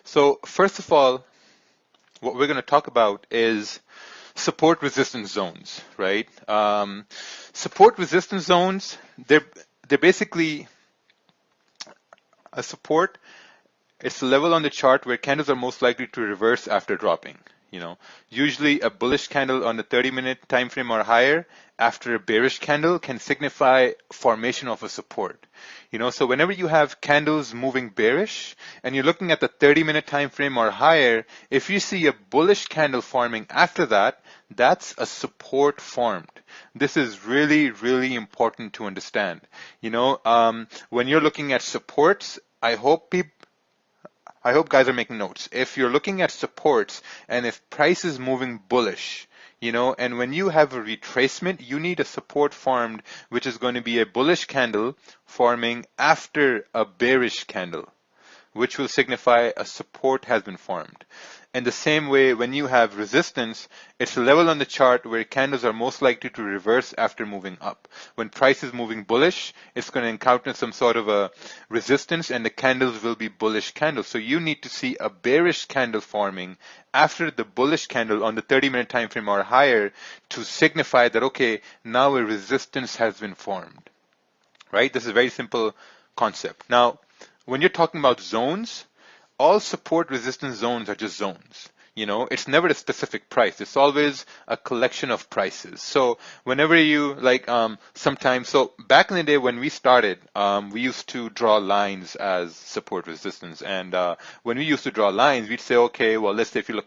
So first of all, what we're going to talk about is support resistance zones, right? Support resistance zones, they're basically a support. It's the level on the chart where candles are most likely to reverse after dropping. Usually a bullish candle on the 30-minute time frame or higher after a bearish candle can signify formation of a support. So whenever you have candles moving bearish and you're looking at the 30-minute time frame or higher, if you see a bullish candle forming after that, that's a support formed. This is really, really important to understand. When you're looking at supports, I hope guys are making notes. If you're looking at supports and if price is moving bullish, and when you have a retracement, you need a support formed, which is going to be a bullish candle forming after a bearish candle, which will signify a support has been formed. In the same way, when you have resistance, it's the level on the chart where candles are most likely to reverse after moving up. When price is moving bullish, it's going to encounter some sort of a resistance and the candles will be bullish candles. So you need to see a bearish candle forming after the bullish candle on the 30-minute time frame or higher to signify that, okay, now a resistance has been formed, right? This is a very simple concept. Now, when you're talking about zones, all support resistance zones are just zones. It's never a specific price. It's always a collection of prices. So whenever you sometimes, so back in the day when we started, we used to draw lines as support resistance. And when we used to draw lines, we'd say, okay, well, let's say if you're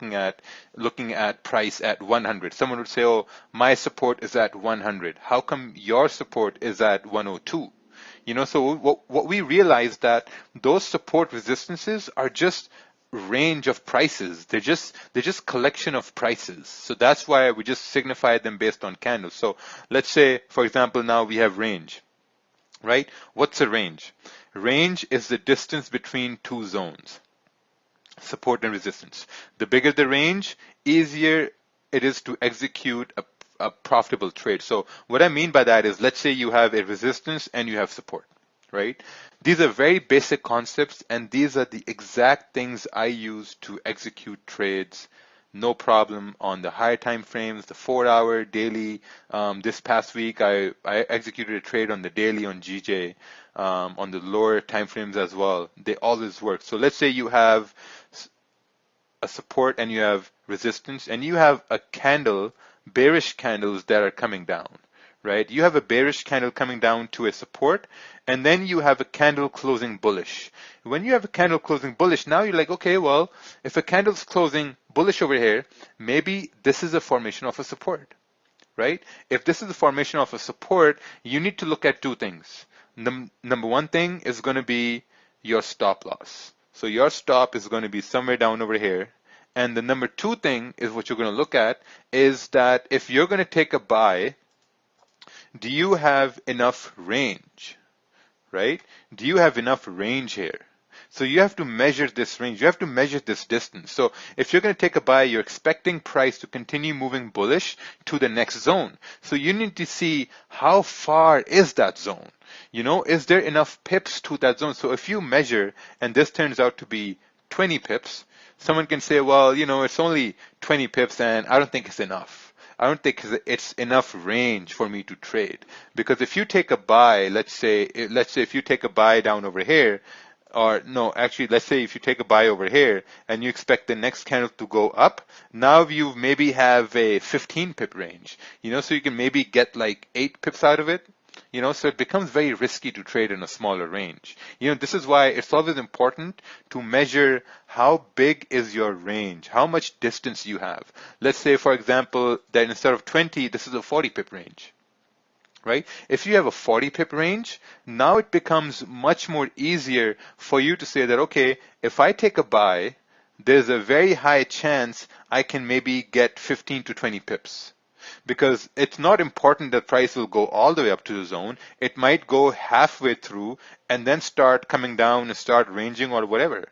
looking at price at 100, someone would say, oh, my support is at 100. How come your support is at 102? So what we realized that those support resistances are just range of prices. They're just collection of prices. So that's why we just signify them based on candles. So let's say, for example, now we have range, right? What's a range? Range is the distance between two zones, support and resistance. The bigger the range, easier it is to execute a profitable trade. So what I mean by that is, let's say you have a resistance and you have support, right? These are very basic concepts, and these are the exact things I use to execute trades, no problem, on the higher time frames, the 4-hour, daily. This past week, I executed a trade on the daily on GJ, on the lower time frames as well. They always work. So let's say you have a support and you have resistance, and you have a candle, bearish candles that are coming down, right? You have a bearish candle coming down to a support, and then you have a candle closing bullish. When you have a candle closing bullish, now you're like, okay, well, if a candle's closing bullish over here, maybe this is a formation of a support, right? If this is the formation of a support, you need to look at two things. Number one thing is going to be your stop loss. So your stop is going to be somewhere down over here. And the number two thing is what you're going to look at is that if you're going to take a buy, do you have enough range, right? Do you have enough range here? So you have to measure this range. You have to measure this distance. So if you're going to take a buy, you're expecting price to continue moving bullish to the next zone. So you need to see how far is that zone. Is there enough pips to that zone? So if you measure and this turns out to be 20 pips, someone can say, well, it's only 20 pips and I don't think it's enough. I don't think it's enough range for me to trade. Because if you take a buy, let's say if you take a buy down over here, or no, actually, let's say if you take a buy over here and you expect the next candle to go up, now you maybe have a 15 pip range, so you can maybe get like 8 pips out of it. So it becomes very risky to trade in a smaller range. This is why it's always important to measure how big is your range, how much distance you have. Let's say, for example, that instead of 20, this is a 40 pip range, right? If you have a 40 pip range, now it becomes much more easier for you to say that, okay, if I take a buy, there's a very high chance I can maybe get 15 to 20 pips. Because it's not important that price will go all the way up to the zone. It might go halfway through and then start coming down and start ranging or whatever.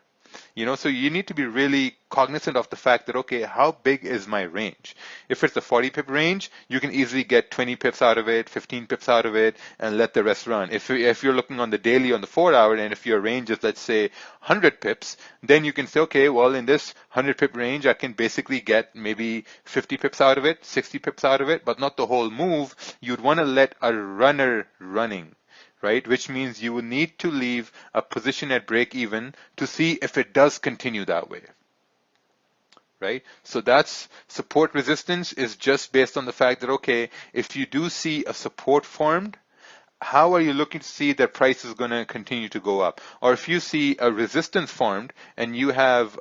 So you need to be really cognizant of the fact that, okay, how big is my range? If it's a 40 pip range, you can easily get 20 pips out of it, 15 pips out of it, and let the rest run. If you're looking on the daily, on the 4 hour, and if your range is, let's say, 100 pips, then you can say, okay, well, in this 100 pip range, I can basically get maybe 50 pips out of it, 60 pips out of it, but not the whole move. You'd want to let a runner running, right? Which means you will need to leave a position at break even to see if it does continue that way, right? So that's support resistance is just based on the fact that, okay, if you do see a support formed, how are you looking to see that price is going to continue to go up? Or if you see a resistance formed and you have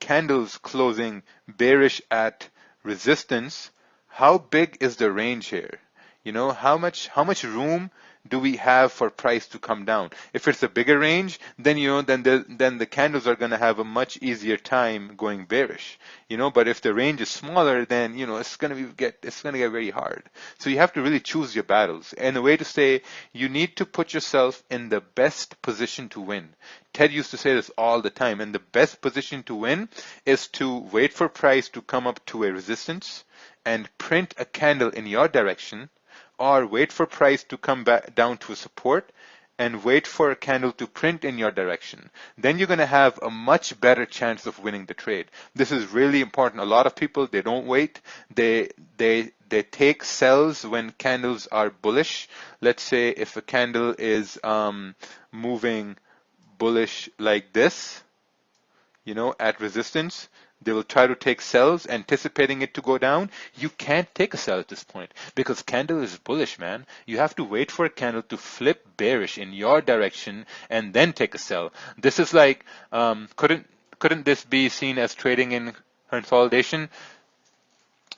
candles closing bearish at resistance, how big is the range here? How much room do we have for price to come down? If it's a bigger range, then then the candles are going to have a much easier time going bearish. But if the range is smaller, then it's going to get very hard. So you have to really choose your battles. And a way to say, you need to put yourself in the best position to win. Ted used to say this all the time, and the best position to win is to wait for price to come up to a resistance and print a candle in your direction, or wait for price to come back down to a support and wait for a candle to print in your direction. Then you're going to have a much better chance of winning the trade. This is really important. A lot of people, they don't wait. They take sells when candles are bullish. Let's say if a candle is moving bullish like this, at resistance, they will try to take sells, anticipating it to go down. You can't take a sell at this point because candle is bullish, man. You have to wait for a candle to flip bearish in your direction and then take a sell. This is like, couldn't this be seen as trading in consolidation?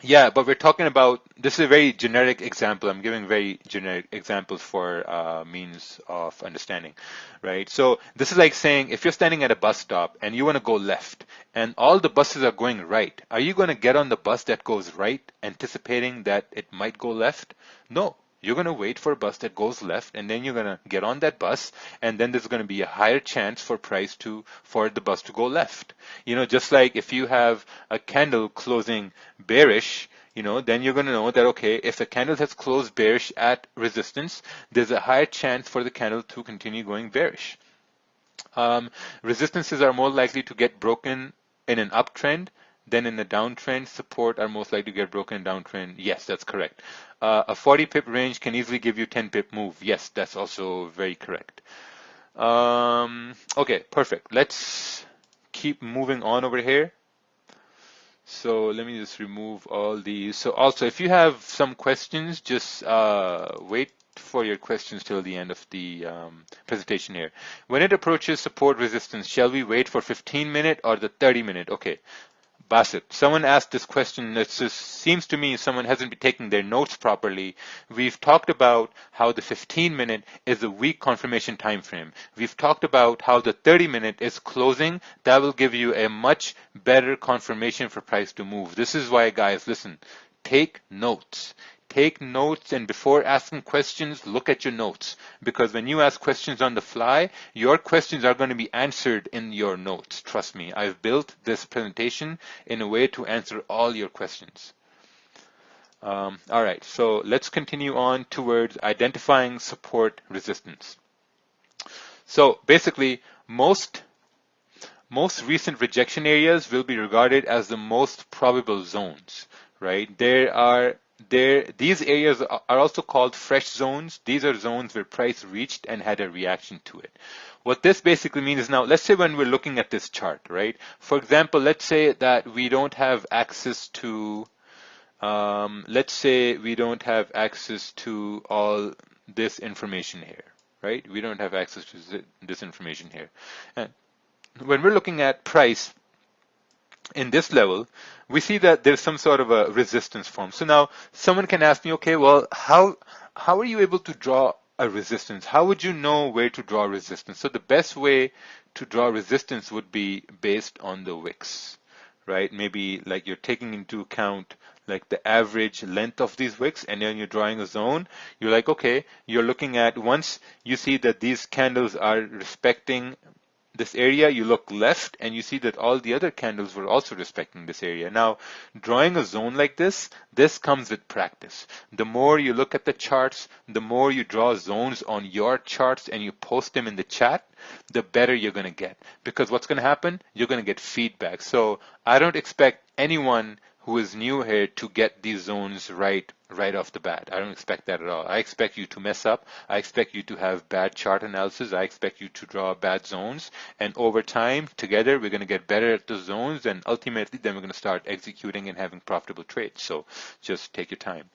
Yeah, but we're talking about, this is a very generic example. I'm giving very generic examples for means of understanding, right? So this is like saying, if you're standing at a bus stop and you want to go left and all the buses are going right, are you going to get on the bus that goes right, anticipating that it might go left? No. You're going to wait for a bus that goes left, and then you're going to get on that bus, and then there's going to be a higher chance for for the bus to go left. Just like if you have a candle closing bearish, then you're going to know that, okay, if the candle has closed bearish at resistance, there's a higher chance for the candle to continue going bearish. Resistances are more likely to get broken in an uptrend than in a downtrend. Support are most likely to get broken in downtrend. Yes, that's correct. A 40 pip range can easily give you 10 pip move. Yes, that's also very correct. Okay, perfect. Let's keep moving on over here. So let me just remove all these. So also, if you have some questions, just wait for your questions till the end of the presentation here. When it approaches support resistance, shall we wait for 15-minute or the 30-minute? Okay. Basit, someone asked this question. It just seems to me someone hasn't been taking their notes properly. We've talked about how the 15-minute is a weak confirmation time frame. We've talked about how the 30-minute is closing. That will give you a much better confirmation for price to move. This is why, guys, listen, take notes. Take notes, and before asking questions, look at your notes. Because when you ask questions on the fly, your questions are going to be answered in your notes. Trust me, I've built this presentation in a way to answer all your questions. All right, so let's continue on towards identifying support resistance. So basically, most recent rejection areas will be regarded as the most probable zones, right? These areas are also called fresh zones. These are zones where price reached and had a reaction to it. What this basically means is, now let's say when we're looking at this chart, right? For example, let's say that we don't have access to, let's say we don't have access to all this information here, right? We don't have access to this information here. And when we're looking at price in this level, we see that there's some sort of a resistance form. So now someone can ask me, okay, well, how are you able to draw a resistance? How would you know where to draw resistance? So the best way to draw resistance would be based on the wicks, right? Maybe like you're taking into account like the average length of these wicks, and then you're drawing a zone. You're like, okay, you're looking at, once you see that these candles are respecting this area, you look left and you see that all the other candles were also respecting this area. Now, drawing a zone like this comes with practice. The more you look at the charts, the more you draw zones on your charts and you post them in the chat, the better you're going to get. Because what's going to happen? You're going to get feedback. So I don't expect anyone who is new here to get these zones right off the bat. I don't expect that at all. I expect you to mess up. I expect you to have bad chart analysis. I expect you to draw bad zones. And over time, together, we're going to get better at the zones. And ultimately, then we're going to start executing and having profitable trades. So just take your time.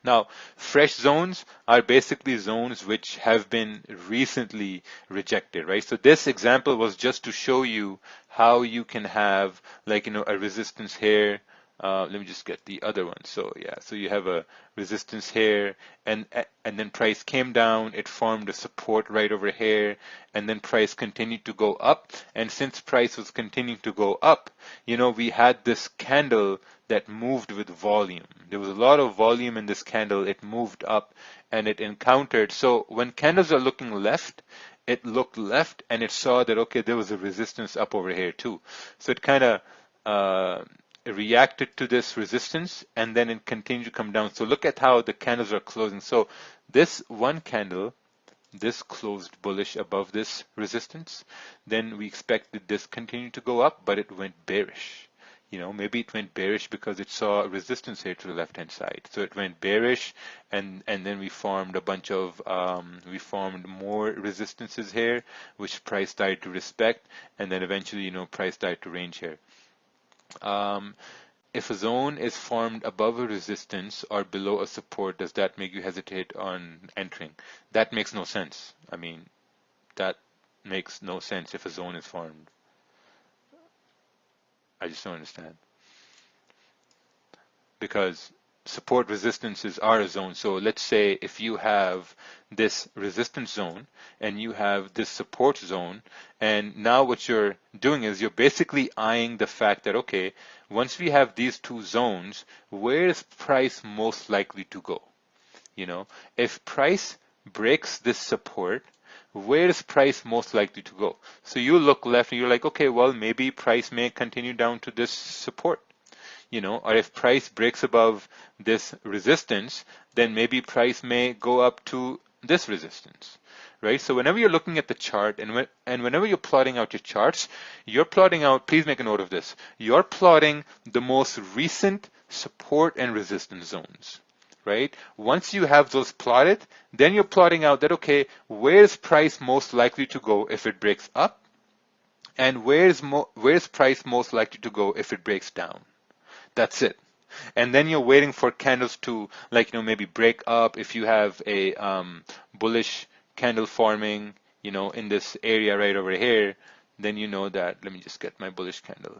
Now, fresh zones are basically zones which have been recently rejected, right? So this example was just to show you how you can have, like, a resistance here. Let me just get the other one. So yeah, so you have a resistance here, and then price came down. It formed a support right over here, and then price continued to go up. And since price was continuing to go up, we had this candle that moved with volume. There was a lot of volume in this candle. It moved up, and it encountered. So when candles are looking left, it looked left, and it saw that, okay, there was a resistance up over here too. So it kind of reacted to this resistance, and then it continued to come down. So look at how the candles are closing. So this one candle, this closed bullish above this resistance. Then we expected this continue to go up, but it went bearish. Maybe it went bearish because it saw resistance here to the left-hand side. So it went bearish, and then we formed a bunch of, we formed more resistances here, which price started to respect, and then eventually, price started to range here. If a zone is formed above a resistance or below a support, does that make you hesitate on entering? That makes no sense. I mean, that makes no sense if a zone is formed. I just don't understand. Because support resistances are a zone. So let's say if you have this resistance zone and you have this support zone, and now what you're doing is you're basically eyeing the fact that, okay, once we have these two zones, where is price most likely to go? If price breaks this support, where is price most likely to go? So you look left and you're like, okay, well, maybe price may continue down to this support. Or if price breaks above this resistance, then maybe price may go up to this resistance, right? So whenever you're looking at the chart and whenever you're plotting out your charts, you're plotting out, please make a note of this, you're plotting the most recent support and resistance zones, right? Once you have those plotted, then you're plotting out that, okay, where's price most likely to go if it breaks up? And where's price most likely to go if it breaks down? That's it. And then you're waiting for candles to, maybe break up. If you have a bullish candle forming, in this area right over here, then you know that, let me just get my bullish candle.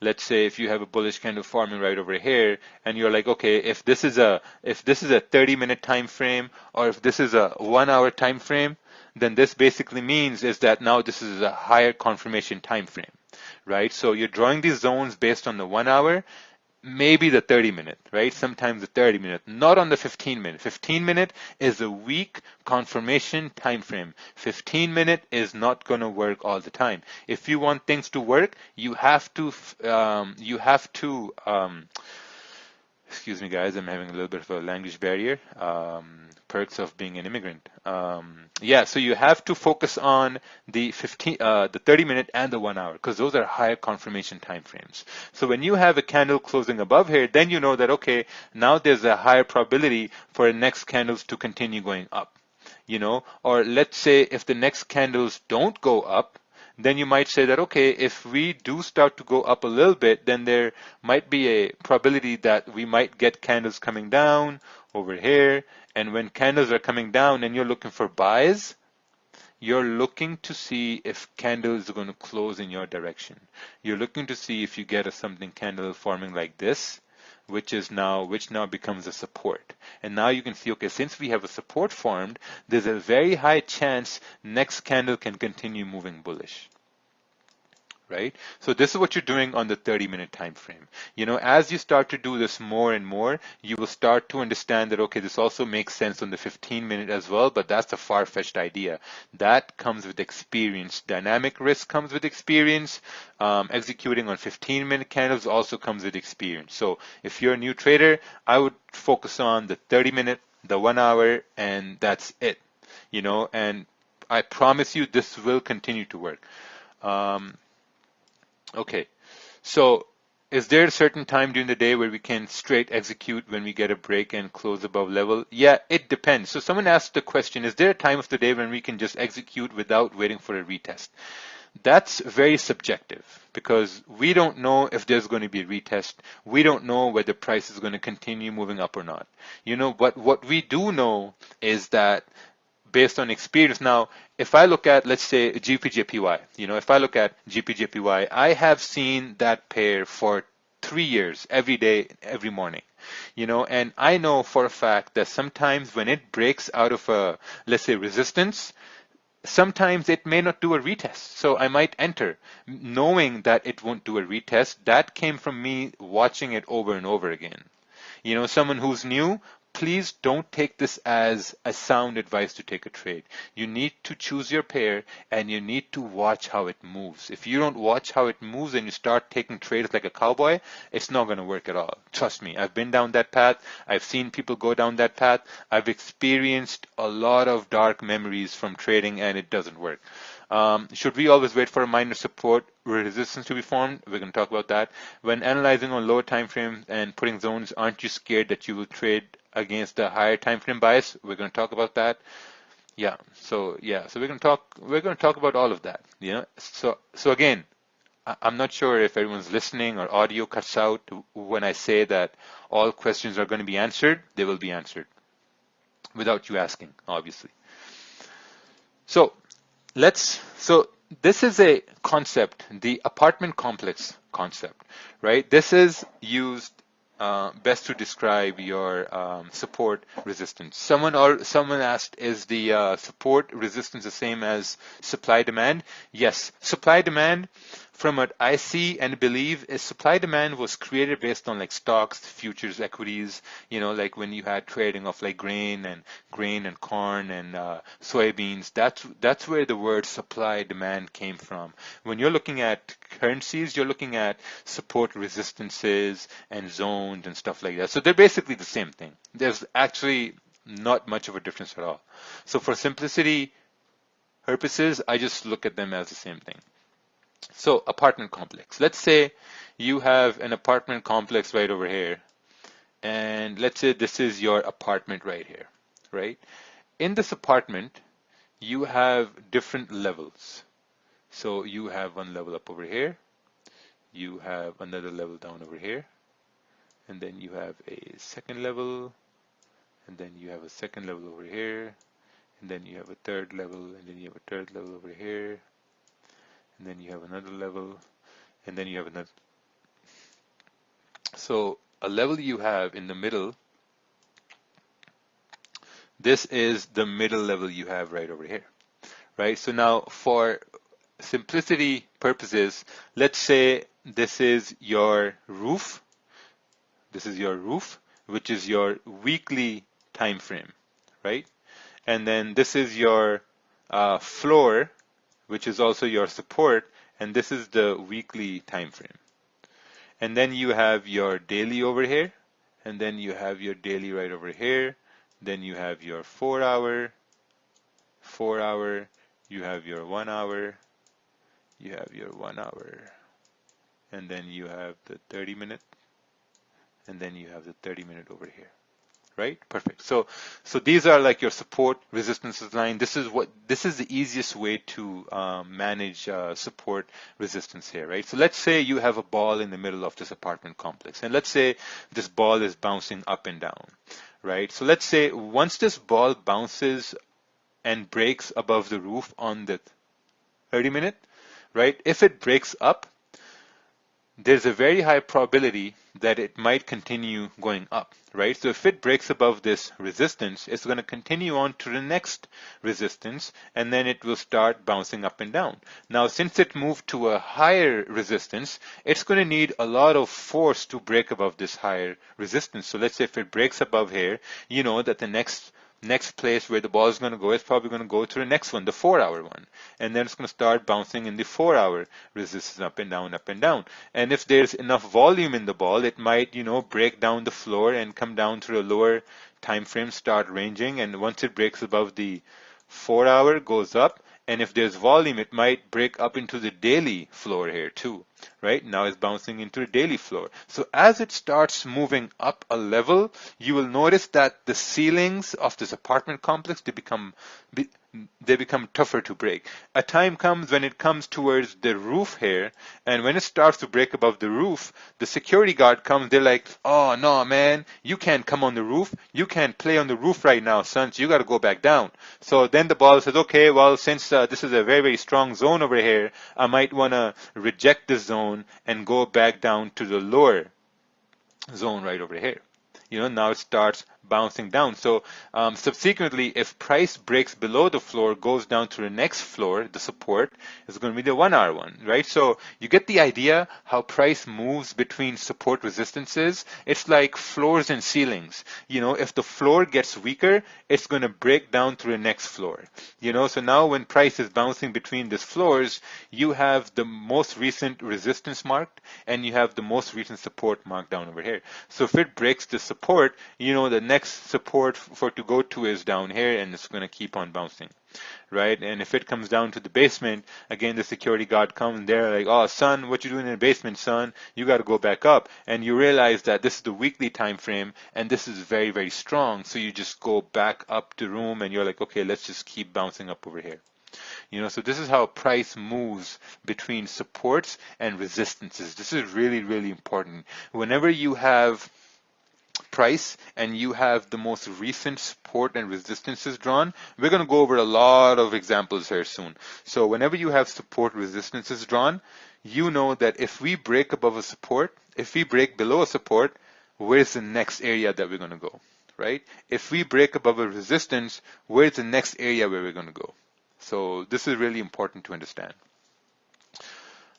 Let's say if you have a bullish candle forming right over here, and you're like, okay, if this is a 30-minute time frame, or if this is a 1-hour time frame, then this basically means is that now this is a higher confirmation time frame, right? So you're drawing these zones based on the 1 hour, maybe the 30-minute, right? Sometimes the 30-minute, not on the 15-minute. 15-minute is a weak confirmation time frame. 15-minute is not going to work all the time. If you want things to work, you have to excuse me, guys, I'm having a little bit of a language barrier. Perks of being an immigrant. So you have to focus on the 30-minute and the 1 hour, because those are higher confirmation time frames. So when you have a candle closing above here, then you know that, okay, now there's a higher probability for the next candles to continue going up. Or let's say if the next candles don't go up, then you might say that, okay, if we do start to go up a little bit, then there might be a probability that we might get candles coming down over here. And when candles are coming down and you're looking for buys, you're looking to see if candles are going to close in your direction. You're looking to see if you get a something candle forming like this, which now becomes a support. And now you can see, okay, since we have a support formed, there's a very high chance next candle can continue moving bullish, right? So this is what you're doing on the 30-minute time frame. As you start to do this more and more, you will start to understand that, okay, this also makes sense on the 15-minute as well, but that's a far-fetched idea. That comes with experience. Dynamic risk comes with experience. Executing on 15-minute candles also comes with experience. So if you're a new trader, I would focus on the 30-minute, the 1 hour, and that's it. And I promise you this will continue to work. Okay, so is there a certain time during the day where we can straight execute when we get a break and close above level? Yeah, it depends. So someone asked the question, is there a time of the day when we can just execute without waiting for a retest? That's very subjective because we don't know if there's going to be a retest. We don't know whether price is going to continue moving up or not. But what we do know is that based on experience. Now, if I look at, let's say, GPJPY, if I look at GPJPY, I have seen that pair for 3 years, every day, every morning, and I know for a fact that sometimes when it breaks out of a, let's say, resistance, sometimes it may not do a retest. So I might enter knowing that it won't do a retest. That came from me watching it over and over again. Someone who's new, please don't take this as a sound advice to take a trade. You need to choose your pair and you need to watch how it moves. If you don't watch how it moves and you start taking trades like a cowboy, it's not going to work at all. Trust me, I've been down that path. I've seen people go down that path. I've experienced a lot of dark memories from trading and it doesn't work. Should we always wait for a minor support resistance to be formed? We're going to talk about that. When analyzing on lower time frames and putting zones, aren't you scared that you will trade against the higher time frame bias? We're going to talk about that. So we're going to talk about all of that. So again, I'm not sure if everyone's listening or audio cuts out when I say that all questions are going to be answered. They will be answered without you asking, obviously. So this is a concept, the apartment complex concept, right? This is used best to describe your support resistance. Someone asked, is the support resistance the same as supply demand? Yes, supply demand, from what I see and believe, is supply demand was created based on like stocks, futures, equities, like when you had trading of like grain and corn and soybeans. That's where the word supply demand came from. When you're looking at currencies, you're looking at support resistances and zones and stuff like that. So they're basically the same thing. There's actually not much of a difference at all. So for simplicity purposes, I just look at them as the same thing. So apartment complex. Let's say you have an apartment complex right over here. And let's say this is your apartment right here, right? In this apartment, you have different levels. So you have one level up over here. You have another level down over here. And then you have a second level. And then you have a second level over here. And then you have a third level. And then you have a third level over here. And then you have another level, and then you have another. So a level you have in the middle, this is the middle level you have right over here, right? So now for simplicity purposes, let's say this is your roof. This is your roof, which is your weekly time frame, right? And then this is your floor, which is also your support, and this is the weekly time frame. And then you have your daily over here, and then you have your daily right over here. Then you have your 4 hour, you have your 1 hour, you have your 1 hour, and then you have the 30-minute, and then you have the 30-minute over here. Right? Perfect. So these are like your support resistances line. This is the easiest way to manage support resistance here, right? So let's say you have a ball in the middle of this apartment complex, and let's say this ball is bouncing up and down, right? So let's say once this ball bounces and breaks above the roof on the 30-minute, right? If it breaks up, there's a very high probability that it might continue going up, right? So if it breaks above this resistance, it's going to continue on to the next resistance, and then it will start bouncing up and down. Now, since it moved to a higher resistance, it's going to need a lot of force to break above this higher resistance. So let's say if it breaks above here, you know that the next place where the ball is going to go is probably going to go to the next one, the 4-hour one. And then it's going to start bouncing in the 4-hour resistance up and down, up and down. And if there's enough volume in the ball, it might, break down the floor and come down to the lower time frame, start ranging. And once it breaks above the 4-hour, goes up. And if there's volume, it might break up into the daily floor here too, right? Now it's bouncing into the daily floor. So as it starts moving up a level, you will notice that the ceilings of this apartment complex, they become tougher to break. A time comes when it comes towards the roof here, and when it starts to break above the roof, the security guard comes, they're like, oh no man, you can't come on the roof, you can't play on the roof right now, son, so you got to go back down. So then the ball says, okay, well, since this is a very, very strong zone over here, I might want to reject this zone and go back down to the lower zone right over here. Now it starts bouncing down. So subsequently, if price breaks below the floor, goes down to the next floor, the support is going to be the 1-hour one, right? So you get the idea how price moves between support resistances. It's like floors and ceilings. If the floor gets weaker, it's going to break down to the next floor. So now when price is bouncing between these floors, you have the most recent resistance marked and you have the most recent support marked down over here. So if it breaks the support, the next support for to go to is down here, and it's going to keep on bouncing, right? And if it comes down to the basement, again, the security guard comes there like, oh, son, what you doing in the basement, son? You got to go back up. And you realize that this is the weekly time frame, and this is very, very strong. So you just go back up the room, and you're like, okay, let's just keep bouncing up over here. So this is how price moves between supports and resistances. This is really, really important. Whenever you have price and you have the most recent support and resistances drawn, we're going to go over a lot of examples here soon. So whenever you have support resistances drawn, you know that if we break above a support, if we break below a support, where's the next area that we're going to go, right? If we break above a resistance, where's the next area where we're going to go? So this is really important to understand.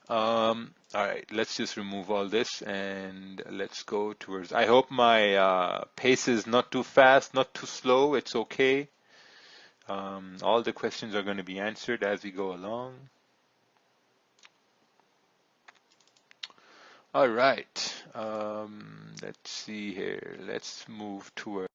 All right, let's just remove all this and let's go towards, I hope my pace is not too fast, not too slow. It's okay. All the questions are going to be answered as we go along. All right, let's see here. Let's move towards